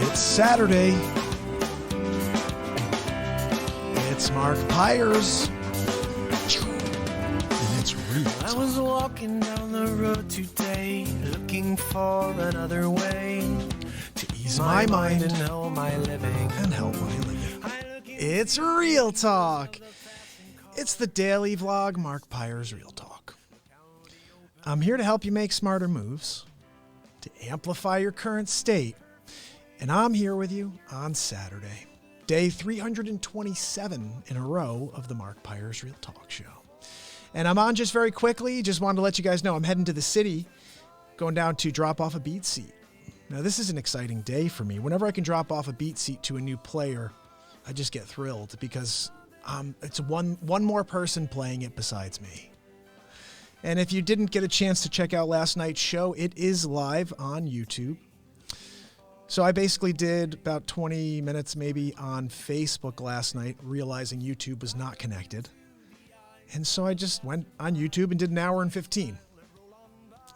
It's Saturday. It's Mark Pyers. And it's real. I was walking down the road today, looking for another way to ease my mind and help my living. It's Real Talk. It's the daily vlog, Mark Pyers Real Talk. I'm here to help you make smarter moves, to amplify your current state, and I'm here with you on Saturday, day 327 in a row of the Mark Pyers Real Talk show. And I'm on just very quickly, just wanted to let you guys know I'm heading to the city, going down to drop off a BeatSeat. Now this is an exciting day for me. Whenever I can drop off a BeatSeat to a new player, I just get thrilled because it's one more person playing it besides me. And if you didn't get a chance to check out last night's show, it is live on YouTube. So I basically did about 20 minutes maybe on Facebook last night, realizing YouTube was not connected. And so I just went on YouTube and did an hour and 15.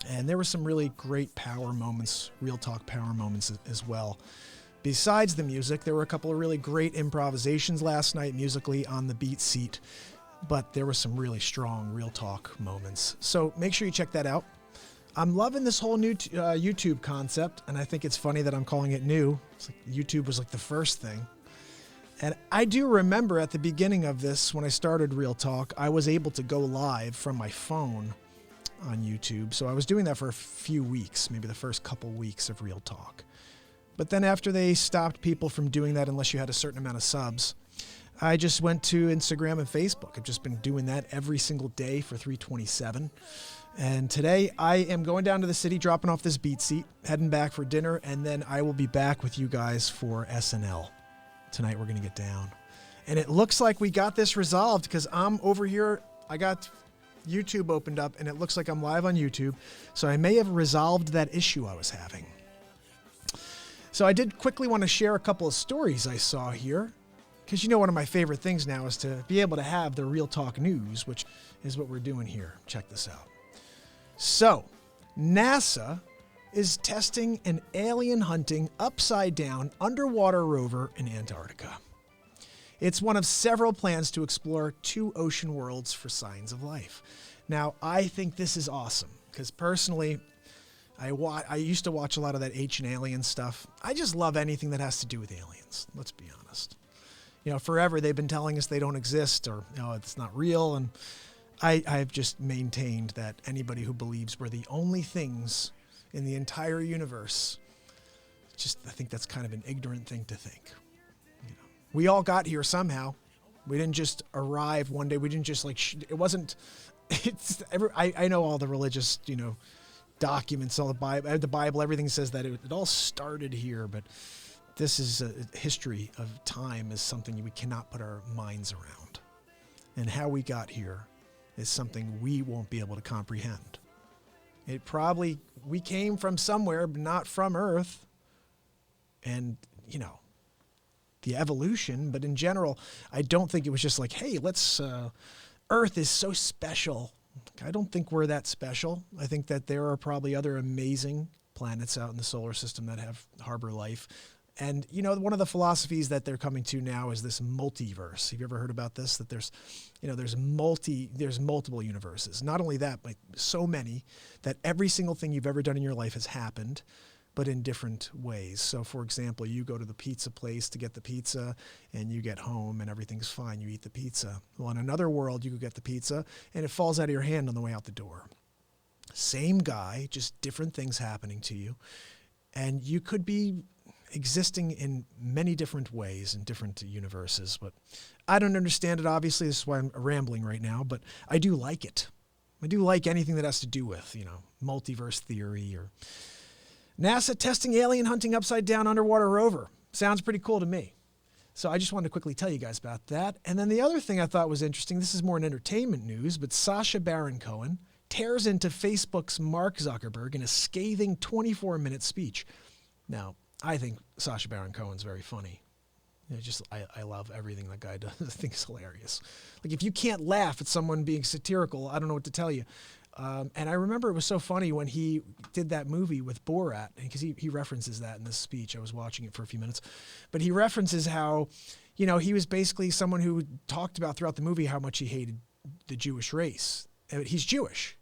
And there were some really great power moments, Real Talk power moments as well. Besides the music, there were a couple of really great improvisations last night musically on the BeatSeat, but there were some really strong Real Talk moments. So make sure you check that out. I'm loving this whole new YouTube concept, and I think it's funny that I'm calling it new. It's like YouTube was like the first thing. And I do remember at the beginning of this, when I started Real Talk, I was able to go live from my phone on YouTube. So I was doing that for a few weeks, maybe the first couple weeks of Real Talk. But then after they stopped people from doing that unless you had a certain amount of subs, I just went to Instagram and Facebook. I've just been doing that every single day for 327. And today I am going down to the city, dropping off this BeatSeat, heading back for dinner, and then I will be back with you guys for SNL. Tonight we're going to get down. And it looks like we got this resolved because I'm over here. I got YouTube opened up and it looks like I'm live on YouTube. So I may have resolved that issue I was having. So I did quickly want to share a couple of stories I saw here. Because you know one of my favorite things now is to be able to have the Real Talk news, which is what we're doing here. Check this out. So, NASA is testing an alien hunting upside-down underwater rover in Antarctica. It's one of several plans to explore 2 ocean worlds for signs of life. Now, I think this is awesome because personally, I used to watch a lot of that Ancient Alien stuff. I just love anything that has to do with aliens. Let's be honest. You know, forever they've been telling us they don't exist or, you know, it's not real. And I've just maintained that anybody who believes we're the only things in the entire universe, I think that's kind of an ignorant thing to think. You know, we all got here somehow. We didn't just arrive one day. We didn't just it wasn't, I know all the religious, you know, documents, all the Bible, everything says that it all started here, but this is a history of time is something we cannot put our minds around. And how we got here is something we won't be able to comprehend. We came from somewhere, but not from Earth. And, you know, the evolution, but in general, I don't think it was just like, hey, Earth is so special. I don't think we're that special. I think that there are probably other amazing planets out in the solar system that harbor life. And, you know, one of the philosophies that they're coming to now is this multiverse. Have you ever heard about this? That there's multiple universes. Not only that, but so many that every single thing you've ever done in your life has happened, but in different ways. So, for example, you go to the pizza place to get the pizza and you get home and everything's fine. You eat the pizza. Well, in another world, you could get the pizza and it falls out of your hand on the way out the door. Same guy, just different things happening to you. And you could be existing in many different ways in different universes, but I don't understand it. Obviously, this is why I'm rambling right now, but I do like it. I do like anything that has to do with, you know, multiverse theory or NASA testing alien hunting upside down underwater rover. Sounds pretty cool to me. So I just wanted to quickly tell you guys about that. And then the other thing I thought was interesting, this is more in entertainment news, but Sacha Baron Cohen tears into Facebook's Mark Zuckerberg in a scathing 24-minute speech. Now, I think Sacha Baron Cohen's very funny. I love everything that guy does. I think it's hilarious. Like, if you can't laugh at someone being satirical, I don't know what to tell you. And I remember it was so funny when he did that movie with Borat, because he references that in this speech. I was watching it for a few minutes. But he references how, he was basically someone who talked about throughout the movie how much he hated the Jewish race. He's Jewish.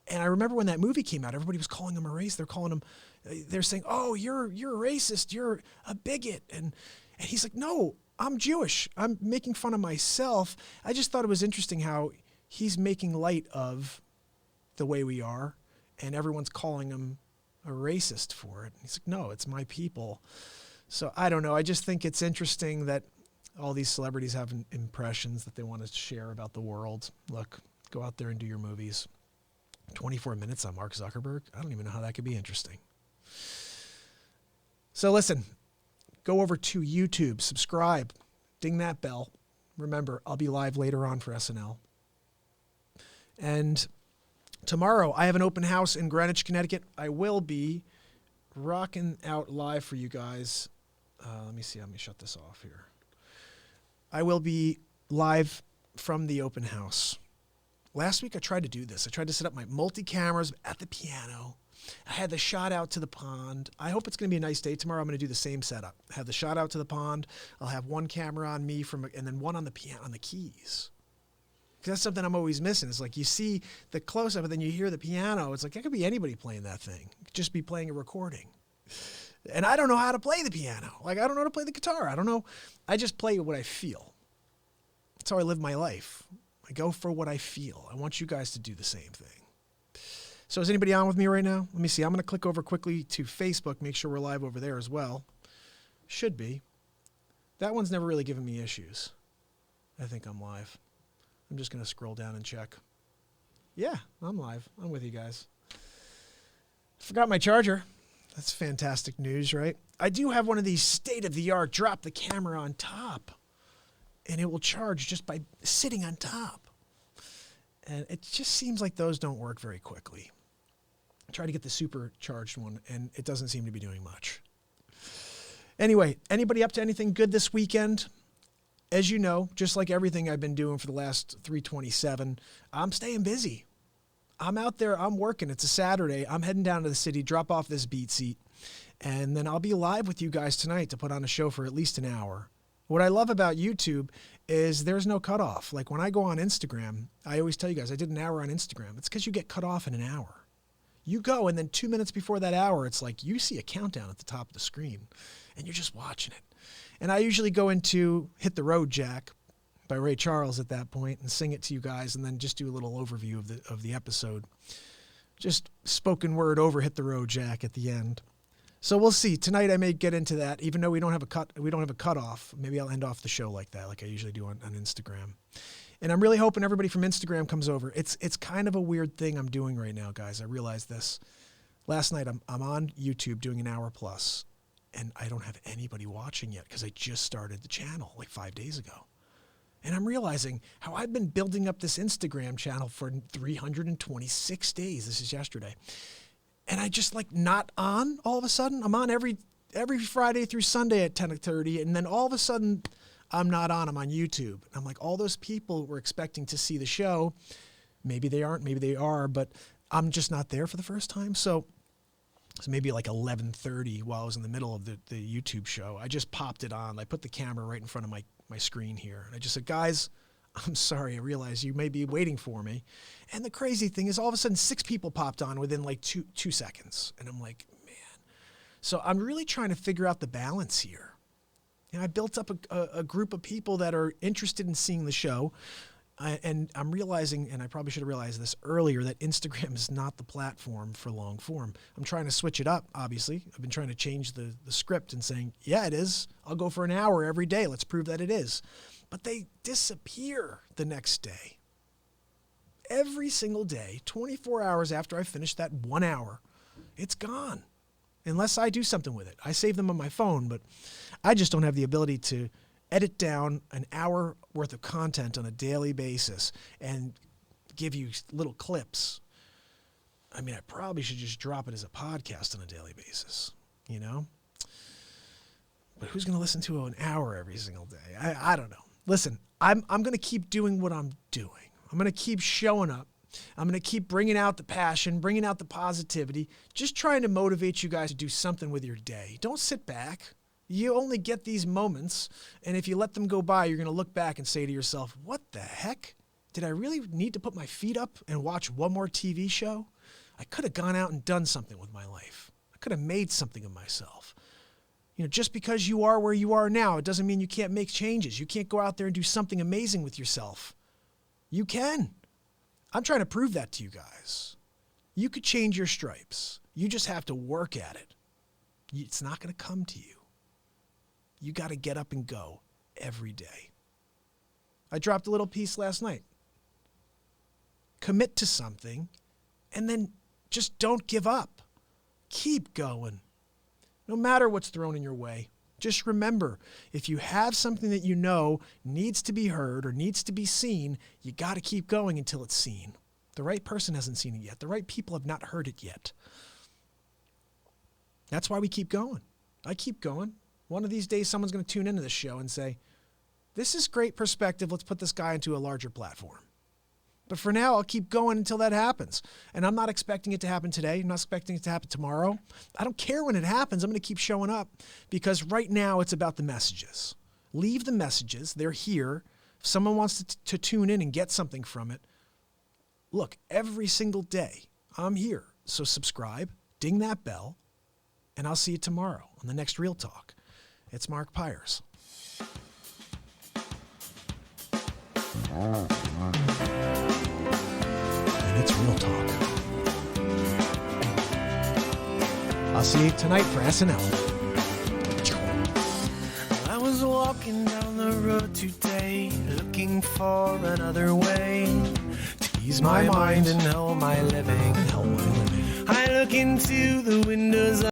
And I remember when that movie came out, everybody was calling him a race. They're saying, oh, you're a racist. You're a bigot. And he's like, no, I'm Jewish. I'm making fun of myself. I just thought it was interesting how he's making light of the way we are, and everyone's calling him a racist for it. He's like, no, it's my people. So I don't know. I just think it's interesting that all these celebrities have impressions that they want to share about the world. Look, go out there and do your movies. 24 minutes on Mark Zuckerberg. I don't even know how that could be interesting. So listen, go over to YouTube, subscribe, ding that bell. Remember, I'll be live later on for SNL. And tomorrow, I have an open house in Greenwich, Connecticut. I will be rocking out live for you guys. Let me see. Let me shut this off here. I will be live from the open house. Last week, I tried to do this. I tried to set up my multi-cameras at the piano. I had the shot out to the pond. I hope it's going to be a nice day. Tomorrow, I'm going to do the same setup. Have the shot out to the pond. I'll have one camera on me and then one on the piano, on the keys. Because that's something I'm always missing. It's like you see the close-up and then you hear the piano. It's like, that could be anybody playing that thing. It could just be playing a recording. And I don't know how to play the piano. Like, I don't know how to play the guitar. I don't know. I just play what I feel. That's how I live my life. I go for what I feel. I want you guys to do the same thing. So is anybody on with me right now? Let me see. I'm going to click over quickly to Facebook, make sure we're live over there as well. Should be. That one's never really given me issues. I think I'm live. I'm just going to scroll down and check. Yeah, I'm live. I'm with you guys. Forgot my charger. That's fantastic news, right? I do have one of these state-of-the-art drop the camera on top, and it will charge just by sitting on top. And it just seems like those don't work very quickly. I tried to get the supercharged one, and it doesn't seem to be doing much. Anyway, anybody up to anything good this weekend? As you know, just like everything I've been doing for the last 327, I'm staying busy. I'm out there, I'm working. It's a Saturday. I'm heading down to the city, drop off this BeatSeat, and then I'll be live with you guys tonight to put on a show for at least an hour. What I love about YouTube is there's no cutoff. Like when I go on Instagram, I always tell you guys, I did an hour on Instagram. It's because you get cut off in an hour. You go, and then 2 minutes before that hour, it's like you see a countdown at the top of the screen, and you're just watching it. And I usually go into Hit the Road Jack by Ray Charles at that point and sing it to you guys, and then just do a little overview of the episode. Just spoken word over Hit the Road Jack at the end. So we'll see. Tonight I may get into that, even though we don't have a cutoff. Maybe I'll end off the show like that, like I usually do on Instagram. And I'm really hoping everybody from Instagram comes over. It's kind of a weird thing I'm doing right now, guys. I realize this. Last night I'm on YouTube doing an hour plus, and I don't have anybody watching yet because I just started the channel like 5 days ago. And I'm realizing how I've been building up this Instagram channel for 326 days. This is yesterday. And I just like not on all of a sudden. I'm on every Friday through Sunday at 10:30. And then all of a sudden I'm not on. I'm on YouTube. And I'm like, all those people were expecting to see the show. Maybe they aren't, maybe they are, but I'm just not there for the first time. So maybe like 11:30 while I was in the middle of the YouTube show, I just popped it on. I put the camera right in front of my screen here. And I just said, guys, I'm sorry. I realize you may be waiting for me. And the crazy thing is all of a sudden 6 people popped on within like two seconds. And I'm like, man. So I'm really trying to figure out the balance here. I built up a group of people that are interested in seeing the show. And I'm realizing, and I probably should have realized this earlier, that Instagram is not the platform for long form. I'm trying to switch it up, obviously. I've been trying to change the script and saying, yeah, it is. I'll go for an hour every day. Let's prove that it is. But they disappear the next day. Every single day, 24 hours after I finish that 1 hour, it's gone. Unless I do something with it. I save them on my phone, but I just don't have the ability to edit down an hour worth of content on a daily basis and give you little clips. I mean, I probably should just drop it as a podcast on a daily basis, you know? But who's going to listen to an hour every single day? I don't know. Listen, I'm going to keep doing what I'm doing. I'm going to keep showing up. I'm going to keep bringing out the passion, bringing out the positivity, just trying to motivate you guys to do something with your day. Don't sit back. You only get these moments, and if you let them go by, you're going to look back and say to yourself, what the heck? Did I really need to put my feet up and watch one more TV show? I could have gone out and done something with my life. I could have made something of myself. Just because you are where you are now, it doesn't mean you can't make changes. You can't go out there and do something amazing with yourself. You can. I'm trying to prove that to you guys. You could change your stripes. You just have to work at it. It's not going to come to you. You got to get up and go every day. I dropped a little piece last night. Commit to something and then just don't give up. Keep going. No matter what's thrown in your way, just remember, if you have something that you know needs to be heard or needs to be seen, you got to keep going until it's seen. The right person hasn't seen it yet. The right people have not heard it yet. That's why we keep going. I keep going. One of these days, someone's going to tune into this show and say, this is great perspective. Let's put this guy into a larger platform. But for now, I'll keep going until that happens. And I'm not expecting it to happen today. I'm not expecting it to happen tomorrow. I don't care when it happens. I'm going to keep showing up because right now it's about the messages. Leave the messages. They're here. If someone wants to tune in and get something from it, look, every single day I'm here. So subscribe, ding that bell, and I'll see you tomorrow on the next Real Talk. It's Mark Pyers. And it's Real Talk. I'll see you tonight for SNL. I was walking down the road today, looking for another way to ease my mind and help my living. Hell, my living. I look into the windows